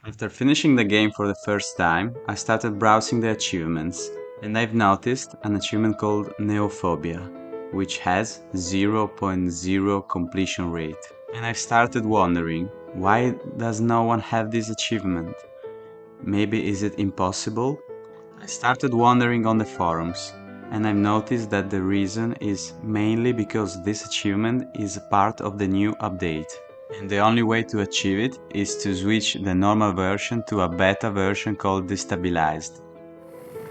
After finishing the game for the first time, I started browsing the achievements, and I've noticed an achievement called Neophobia, which has 0.0 completion rate. And I've started wondering, why does no one have this achievement? Maybe is it impossible? I started wandering on the forums, and I've noticed that the reason is mainly because this achievement is a part of the new update. And the only way to achieve it is to switch the normal version to a beta version called Destabilized.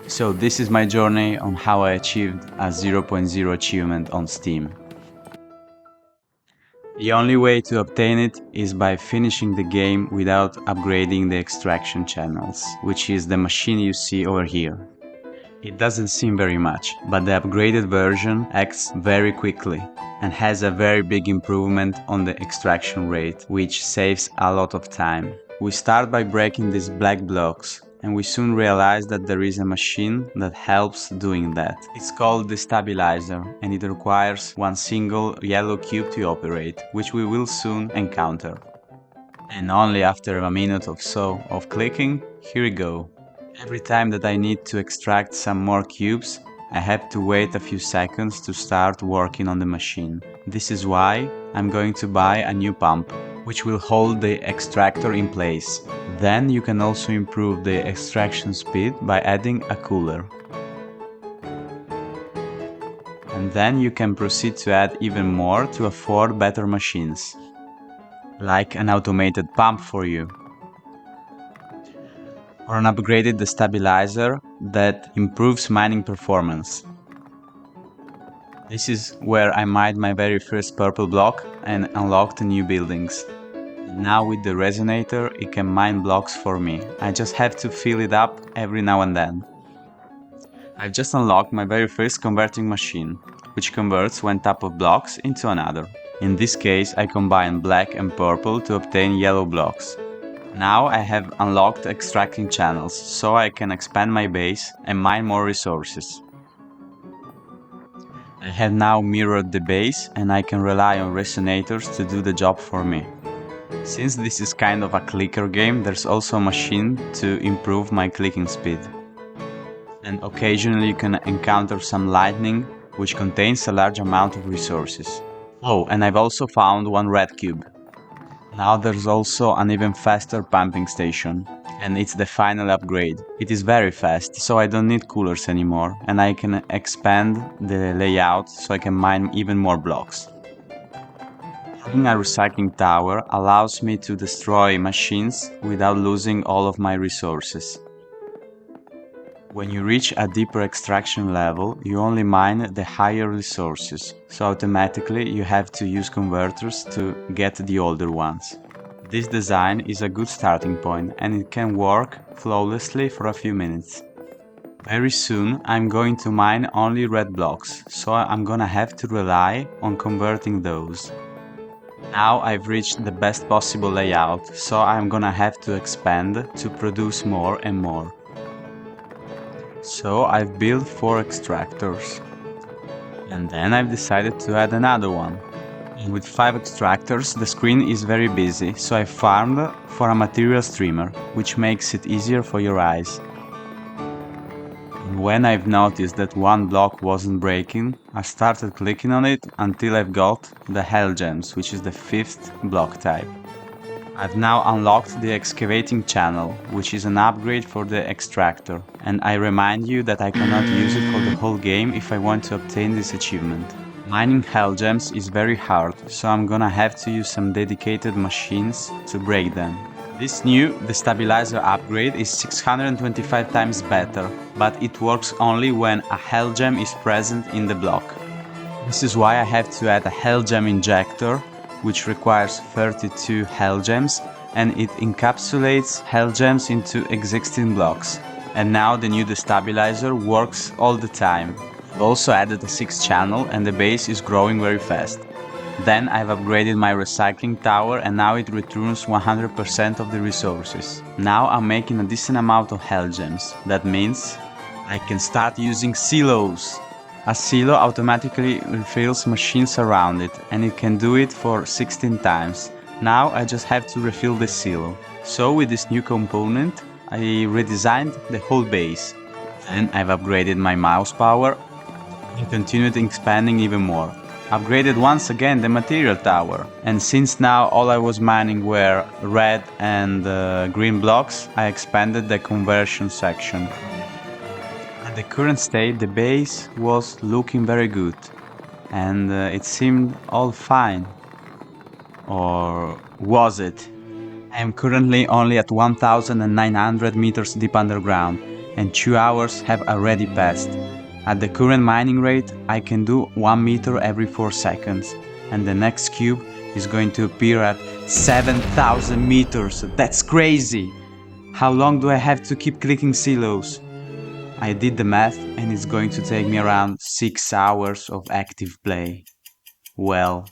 So this is my journey on how I achieved a 0.0 achievement on Steam. The only way to obtain it is by finishing the game without upgrading the extraction channels, which is the machine you see over here. It doesn't seem very much, but the upgraded version acts very quickly and has a very big improvement on the extraction rate, which saves a lot of time. We start by breaking these black blocks, and we soon realize that there is a machine that helps doing that. It's called the stabilizer, and it requires one single yellow cube to operate, which we will soon encounter. And only after a minute or so of clicking, here we go. Every time that I need to extract some more cubes, I have to wait a few seconds to start working on the machine. This is why I'm going to buy a new pump, which will hold the extractor in place. Then you can also improve the extraction speed by adding a cooler. And then you can proceed to add even more to afford better machines, like an automated pump for you, or an upgraded destabilizer that improves mining performance. This is where I mined my very first purple block and unlocked new buildings. Now with the resonator it can mine blocks for me. I just have to fill it up every now and then. I've just unlocked my very first converting machine, which converts one type of blocks into another. In this case I combine black and purple to obtain yellow blocks. Now I have unlocked extracting channels, so I can expand my base and mine more resources. I have now mirrored the base and I can rely on resonators to do the job for me. Since this is kind of a clicker game, there's also a machine to improve my clicking speed. And occasionally you can encounter some lightning, which contains a large amount of resources. Oh, and I've also found one red cube. Now there's also an even faster pumping station, and it's the final upgrade. It is very fast, so I don't need coolers anymore, and I can expand the layout so I can mine even more blocks. Having a recycling tower allows me to destroy machines without losing all of my resources. When you reach a deeper extraction level, you only mine the higher resources, so automatically you have to use converters to get the older ones. This design is a good starting point and it can work flawlessly for a few minutes. Very soon I'm going to mine only red blocks, so I'm gonna have to rely on converting those. Now I've reached the best possible layout, so I'm gonna have to expand to produce more and more. So I've built 4 extractors, and then I've decided to add another one. And with 5 extractors the screen is very busy, so I farmed for a material streamer, which makes it easier for your eyes. And when I've noticed that one block wasn't breaking, I started clicking on it until I've got the Hell Gems, which is the 5th block type. I've now unlocked the excavating channel, which is an upgrade for the extractor, and I remind you that I cannot use it for the whole game if I want to obtain this achievement. Mining Hell Gems is very hard, so I'm gonna have to use some dedicated machines to break them. This new destabilizer upgrade is 625 times better, but it works only when a Hell Gem is present in the block. This is why I have to add a Hell Gem injector, which requires 32 Hell Gems, and it encapsulates Hell Gems into existing blocks. And now the new destabilizer works all the time. I've also added a 6th channel and the base is growing very fast. Then I've upgraded my recycling tower and now it returns 100% of the resources. Now I'm making a decent amount of Hell Gems. That means I can start using silos. A silo automatically refills machines around it, and it can do it for 16 times. Now I just have to refill the silo. So with this new component, I redesigned the whole base. Then I've upgraded my mouse power and continued expanding even more. Upgraded once again the material tower, and since now all I was mining were red and green blocks, I expanded the conversion section. At the current state, the base was looking very good, and it seemed all fine. Or was it? I am currently only at 1900 meters deep underground, and 2 hours have already passed. At the current mining rate, I can do 1 meter every 4 seconds, and the next cube is going to appear at 7000 meters. That's crazy! How long do I have to keep clicking silos? I did the math, and it's going to take me around 6 hours of active play. Well,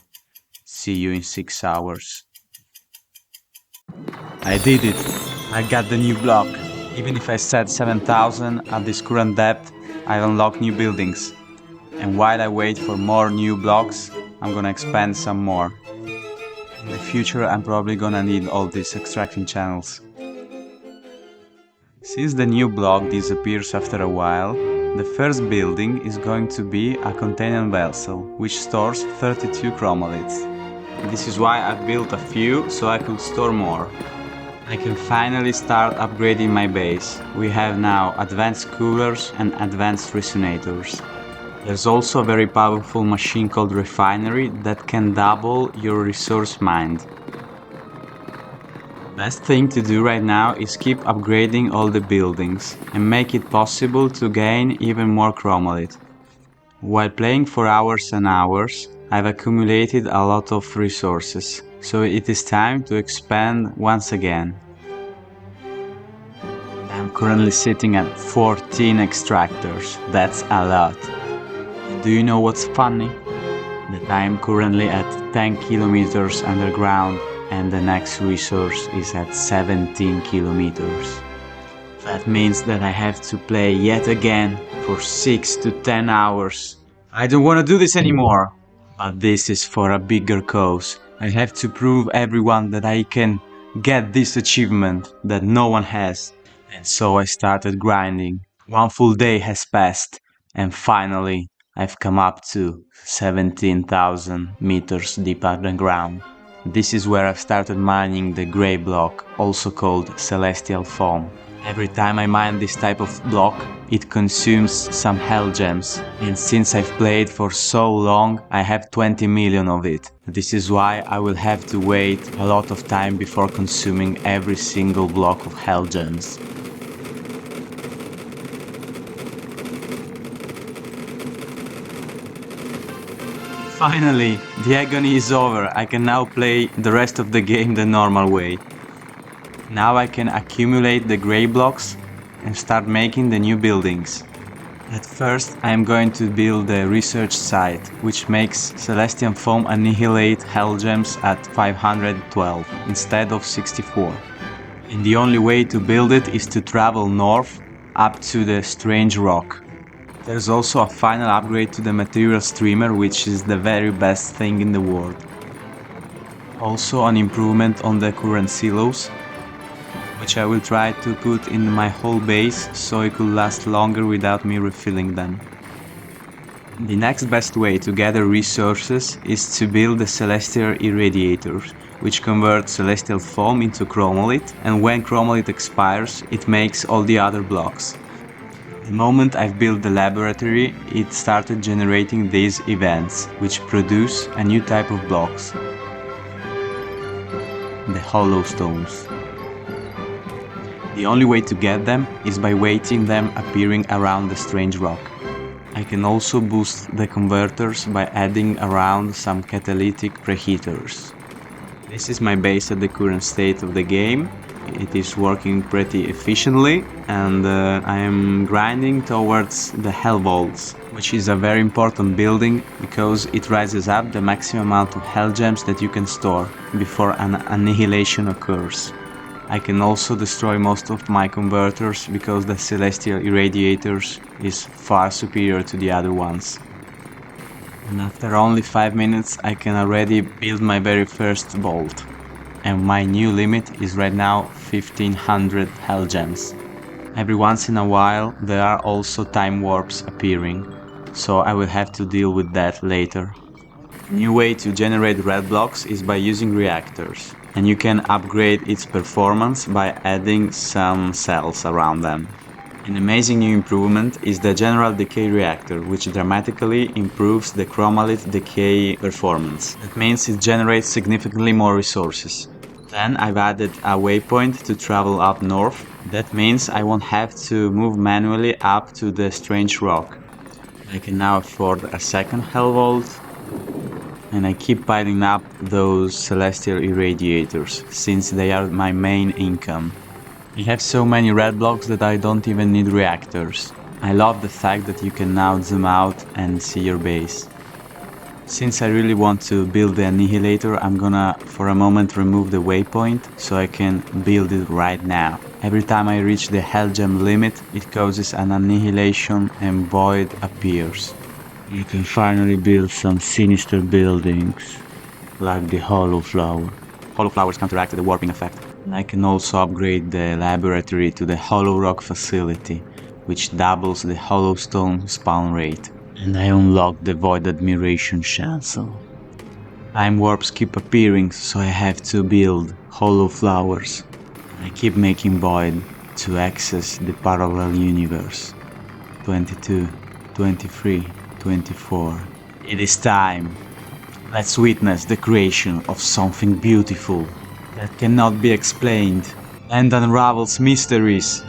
see you in 6 hours. I did it! I got the new block. Even if I set 7000 at this current depth, I've unlocked new buildings. And while I wait for more new blocks, I'm gonna expand some more. In the future, I'm probably gonna need all these extraction channels. Since the new block disappears after a while, the first building is going to be a containment vessel, which stores 32 chromoliths. This is why I built a few, so I could store more. I can finally start upgrading my base. We have now advanced coolers and advanced resonators. There's also a very powerful machine called Refinery that can double your resource mined. Best thing to do right now is keep upgrading all the buildings and make it possible to gain even more chromolith. While playing for hours and hours, I've accumulated a lot of resources, so it is time to expand once again. I'm currently sitting at 14 extractors. That's a lot. Do you know what's funny? That I'm currently at 10 kilometers underground and the next resource is at 17 kilometers. That means that I have to play yet again for 6 to 10 hours. I don't want to do this anymore. But this is for a bigger cause. I have to prove everyone that I can get this achievement that no one has. And so I started grinding. 1 full day has passed, and finally I've come up to 17,000 meters deep underground. This is where I've started mining the grey block, also called Celestial Foam. Every time I mine this type of block, it consumes some hell gems, and since I've played for so long, I have 20 million of it. This is why I will have to wait a lot of time before consuming every single block of hell gems. Finally, the agony is over. I can now play the rest of the game the normal way. Now I can accumulate the grey blocks and start making the new buildings. At first I am going to build a research site, which makes Celestial Foam annihilate hell gems at 512 instead of 64. And the only way to build it is to travel north up to the strange rock. There's also a final upgrade to the material streamer, which is the very best thing in the world. Also an improvement on the current silos, which I will try to put in my whole base so it could last longer without me refilling them. The next best way to gather resources is to build the Celestial Irradiators, which convert Celestial Foam into chromolith, and when chromolith expires, it makes all the other blocks. The moment I've built the laboratory, it started generating these events, which produce a new type of blocks, the hollow stones. The only way to get them is by waiting them appearing around the strange rock. I can also boost the converters by adding around some catalytic preheaters. This is my base at the current state of the game. It is working pretty efficiently, and I am grinding towards the Hell Vaults, which is a very important building because it rises up the maximum amount of hell gems that you can store before an annihilation occurs. I can also destroy most of my converters because the Celestial Irradiators is far superior to the other ones. And after only 5 minutes I can already build my very first vault. and my new limit is right now 1500 hell gems. Every once in a while there are also time warps appearing, so I will have to deal with that later. A new way to generate red blocks is by using reactors, and you can upgrade its performance by adding some cells around them. An amazing new improvement is the General Decay Reactor, which dramatically improves the chromalith decay performance. That means it generates significantly more resources. Then I've added a waypoint to travel up north. That means I won't have to move manually up to the strange rock. I can now afford a second Hell Vault, and I keep piling up those Celestial Irradiators, since they are my main income. I have so many red blocks that I don't even need reactors. I love the fact that you can now zoom out and see your base. Since I really want to build the Annihilator, I'm gonna for a moment remove the waypoint so I can build it right now. Every time I reach the Hell Gem limit, it causes an annihilation and void appears. You can finally build some sinister buildings, like the Hollow Flower. Hollow Flowers counteract the warping effect. I can also upgrade the laboratory to the Hollow Rock facility, which doubles the Hollow Stone spawn rate. And I unlock the Void Admiration Chancel. Time warps keep appearing, so I have to build Hollow Flowers. I keep making Void to access the parallel universe. 22, 23, 24. It is time. Let's witness the creation of something beautiful that cannot be explained and unravels mysteries.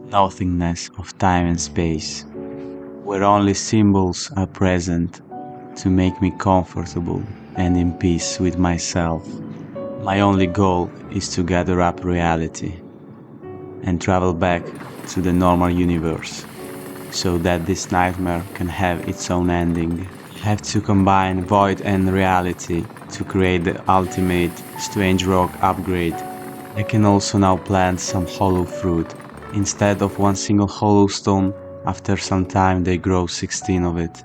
Nothingness of time and space, where only symbols are present to make me comfortable and in peace with myself. My only goal is to gather up reality and travel back to the normal universe, so that this nightmare can have its own ending. I have to combine void and reality to create the ultimate Strange Rock upgrade. I can also now plant some hollow fruit. Instead of one single hollow stone, after some time they grow 16 of it.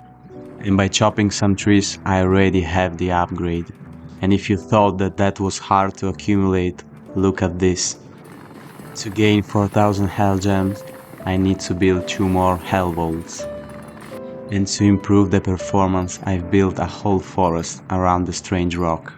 And by chopping some trees, I already have the upgrade. And if you thought that that was hard to accumulate, look at this. To gain 4000 hell gems, I need to build 2 more hell vaults. And to improve the performance, I've built a whole forest around the strange rock.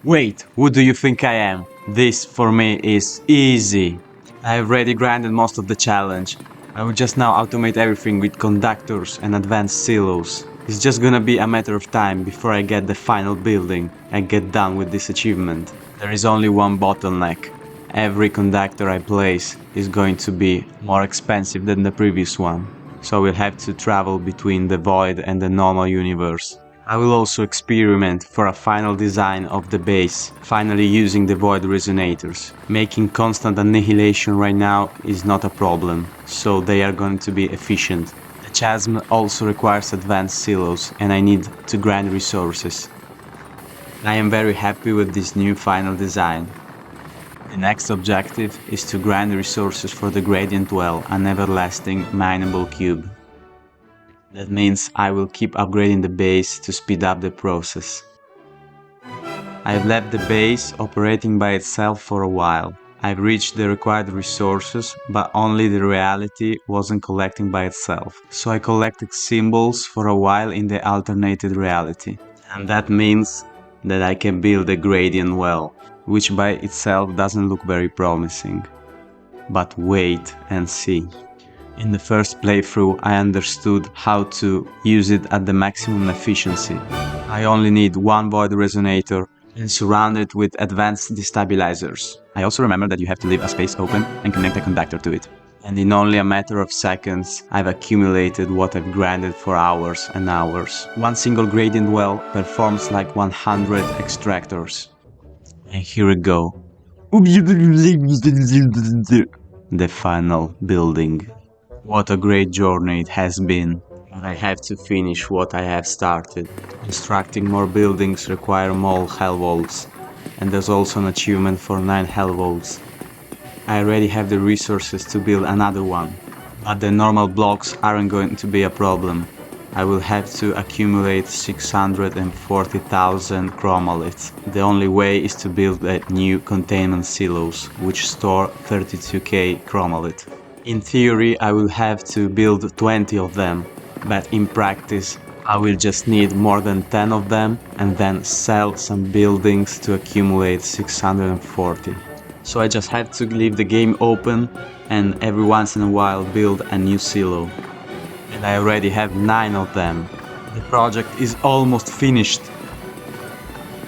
Wait, who do you think I am? This for me is easy. I already grinded most of the challenge. I will just now automate everything with conductors and advanced silos. It's just gonna be a matter of time before I get the final building and get done with this achievement. There is only one bottleneck. Every conductor I place is going to be more expensive than the previous one, so we'll have to travel between the void and the normal universe. I will also experiment for a final design of the base, finally using the void resonators. Making constant annihilation right now is not a problem, so they are going to be efficient. The chasm also requires advanced silos, and I need to grind resources. I am very happy with this new final design. The next objective is to grind resources for the Gradient Well, an everlasting mineable cube. That means I will keep upgrading the base to speed up the process. I've left the base operating by itself for a while. I've reached the required resources, but only the reality wasn't collecting by itself. So I collected symbols for a while in the alternated reality. And that means that I can build a Gradient Well, which by itself doesn't look very promising. But wait and see. In the first playthrough, I understood how to use it at the maximum efficiency. I only need one void resonator and surround it with advanced destabilizers. I also remember that you have to leave a space open and connect a conductor to it. And in only a matter of seconds, I've accumulated what I've grinded for hours and hours. One single Gradient Well performs like 100 extractors. And here we go. The final building. What a great journey it has been. But I have to finish what I have started. Constructing more buildings require more hell vaults. And there's also an achievement for 9 hell vaults. I already have the resources to build another one. But the normal blocks aren't going to be a problem. I will have to accumulate 640,000 chromalith. The only way is to build a new containment silos, which store 32k chromalith. In theory, I will have to build 20 of them, but in practice, I will just need more than 10 of them and then sell some buildings to accumulate 640. So I just have to leave the game open and every once in a while build a new silo. And I already have 9 of them. The project is almost finished.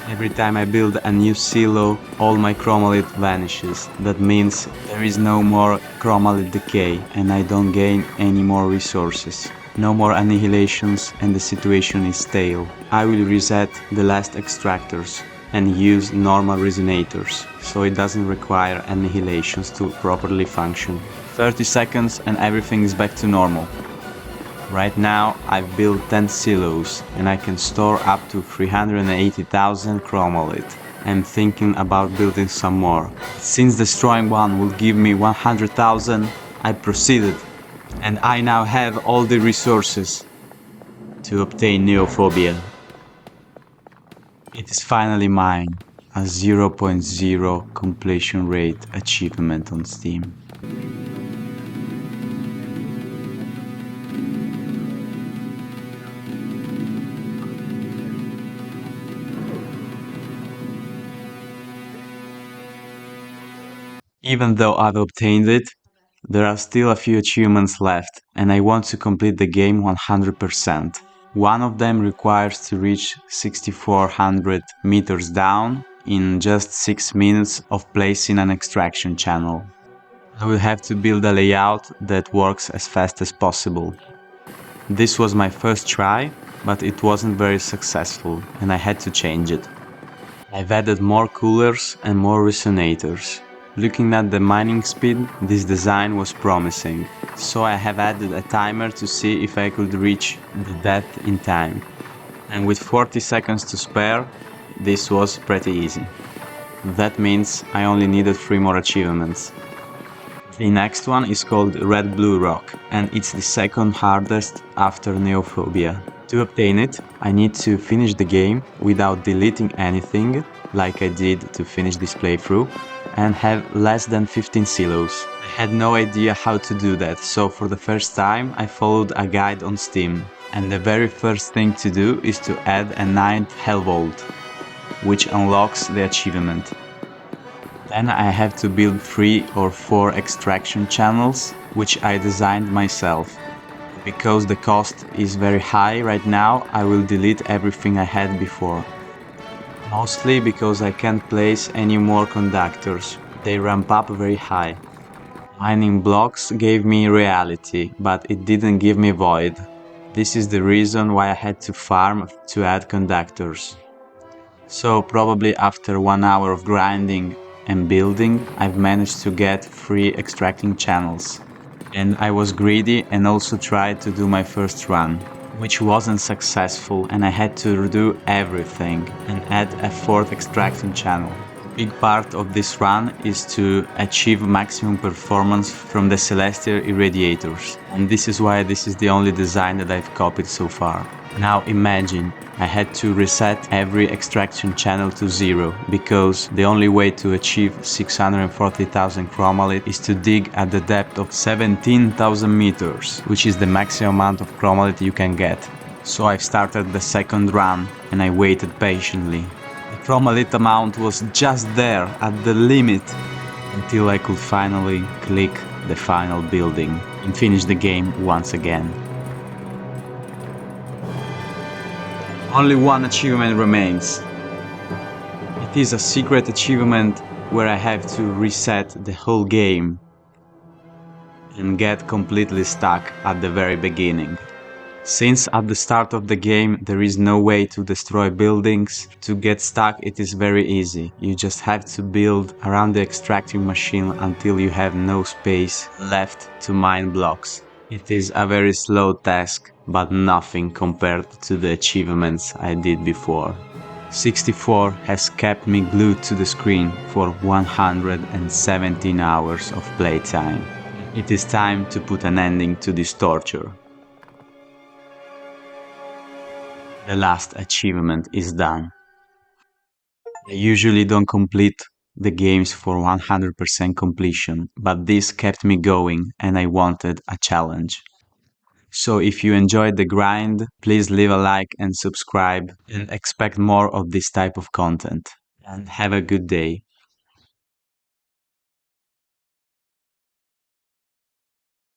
Every time I build a new silo, all my chromalith vanishes. That means there is no more chromalith decay and I don't gain any more resources. No more annihilations and the situation is stale. I will reset the last extractors and use normal resonators, so it doesn't require annihilations to properly function. 30 seconds and everything is back to normal. Right now I've built 10 silos and I can store up to 380,000 chromalith. I'm thinking about building some more. Since destroying one will give me 100,000, I proceeded. And I now have all the resources to obtain Neophobia. It is finally mine, a 0.0 completion rate achievement on Steam. Even though I've obtained it, there are still a few achievements left, and I want to complete the game 100%. One of them requires to reach 6400 meters down in just 6 minutes of placing an extraction channel. I will have to build a layout that works as fast as possible. This was my first try, but it wasn't very successful and I had to change it. I've added more coolers and more resonators. Looking at the mining speed, this design was promising, so I have added a timer to see if I could reach the depth in time. And with 40 seconds to spare, this was pretty easy. That means I only needed 3 more achievements. The next one is called Red Blue Rock, and it's the second hardest after Neophobia. To obtain it, I need to finish the game without deleting anything, like I did to finish this playthrough, and have less than 15 silos. I had no idea how to do that, so for the first time I followed a guide on Steam. And the very first thing to do is to add a 9th Hell Vault, which unlocks the achievement. Then I have to build 3 or 4 extraction channels, which I designed myself. Because the cost is very high right now, I will delete everything I had before. Mostly because I can't place any more conductors, they ramp up very high. Mining blocks gave me reality, but it didn't give me void. This is the reason why I had to farm to add conductors. So probably after 1 hour of grinding and building, I've managed to get 3 extracting channels. And I was greedy and also tried to do my first run, which wasn't successful, and I had to redo everything and add a 4th extraction channel. A big part of this run is to achieve maximum performance from the Celestial Irradiators, and this is why this is the only design that I've copied so far. Now imagine, I had to reset every extraction channel to 0, because the only way to achieve 640,000 chromalith is to dig at the depth of 17,000 meters, which is the maximum amount of chromalith you can get. So I started the second run and I waited patiently. The chromalith amount was just there at the limit until I could finally click the final building and finish the game once again. Only one achievement remains. It is a secret achievement where I have to reset the whole game and get completely stuck at the very beginning. Since at the start of the game there is no way to destroy buildings, to get stuck it is very easy. You just have to build around the extracting machine until you have no space left to mine blocks. It is a very slow task, but nothing compared to the achievements I did before. 64 has kept me glued to the screen for 117 hours of playtime. It is time to put an ending to this torture. The last achievement is done. I usually don't complete the games for 100% completion, but this kept me going and I wanted a challenge. So if you enjoyed the grind, please leave a like and subscribe and expect more of this type of content. And have a good day.